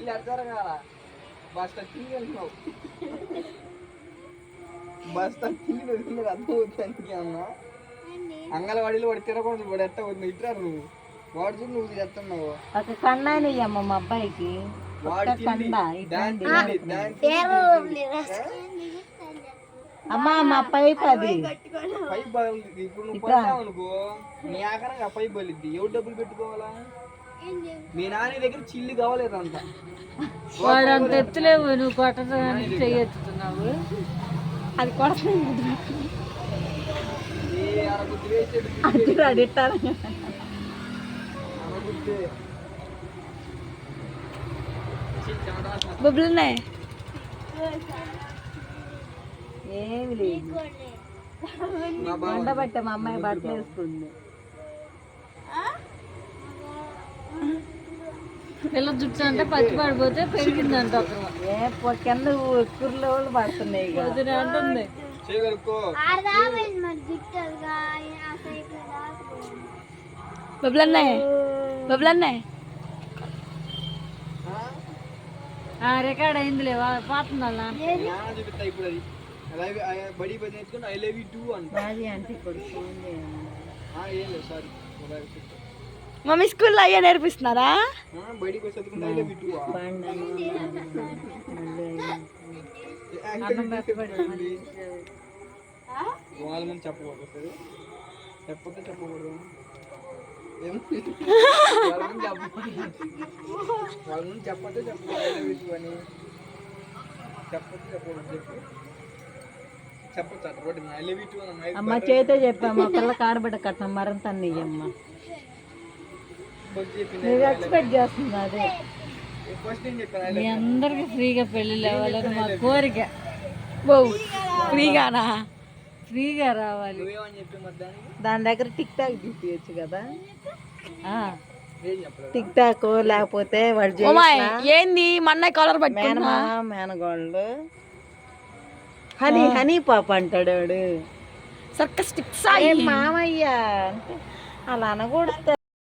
చిల్లి అడతారా బస్తా తిరిగి వెళ్తున్నావు బస్తా తిరిగి వెళ్తున్నారు అర్థమవుతానికి అన్నా అంగన్వాడీలో వాడు తిరగకూడదు వాడు ఎట్ట ఇట్టారు నువ్వు వాడు చూడు నువ్వు చేస్తున్నావు ఒక కండాని అమ్మ మా అబ్బాయికి అమ్మా మా పైప్ అది పైప్ బలిద్ది ఇప్పుడు నువ్వు పడతావు అనుకో నీ ఆకారంగా పైప్ బలిద్ది ఎవరు డబ్బులు పెట్టుకోవాలా మీ నాని దగ్గర చిల్లి కావలేదంత వాడు అంత ఎత్తులేవు నువ్వు కొట్టదు చెయ్యెత్తుతున్నావు అది కొడుతుంది బుబ్బులున్నాయి ఏమి లేదు ఎండబట్టే మా అమ్మాయి బట్టలు వేసుకుంది పిల్ల జుట్టు అంటే పచ్చి పడిపోతే పెరిగిందంట కింద కుర్రలో వాళ్ళు పడుతున్నాయి అంటుంది బొబ్బులన్నాయి బొబ్బులన్నాయి రికార్డ్ అయిందిలే పోతుందా చూపిస్తా ఇప్పుడు అది బడి పది నేర్చుకుంటే ఐ లవ్ యూ టూ అంటే ఇప్పుడు ఏం లేదు సారీ మమ్మీ స్కూల్లో అయ్యా నేర్పిస్తున్నారా బడికి వచ్చి చదువుకుంటే ఐ లవ్ యూ టూ వాళ్ళ ముందు చెప్పకూడదు సరే చెప్పతే చెప్పకూడదు వాళ్ళ ముందు చెప్పతే చెప్పకూడదు అని చెప్పతే చెప్పకూడదు చెప్పు చెప్పచ్చు అట్లా road I love you two అమ్మ చేతే చెప్పాము పిల్ల కాడబిడ్డ కట్నం మరంత అయ్యమ్మ ఎక్స్పెక్ట్ చేస్తుంది అదే మీ అందరికి ఫ్రీగా పెళ్ళిళ్ళు అవ్వాలని మా కోరిక ఫ్రీగానా ఫ్రీగా రావాలి దాని దగ్గర టిక్ టాక్ చూపించచ్చు కదా టిక్ టాక్ లేకపోతే వాడు ఏంది మన్న కాలర్ పట్టుకున్నా మేనగోళ్ళు హనీ హనీ పాప అంటాడు వాడు సర్కస్ టిక్స్ మామయ్య అంటే అలా అనకూడదు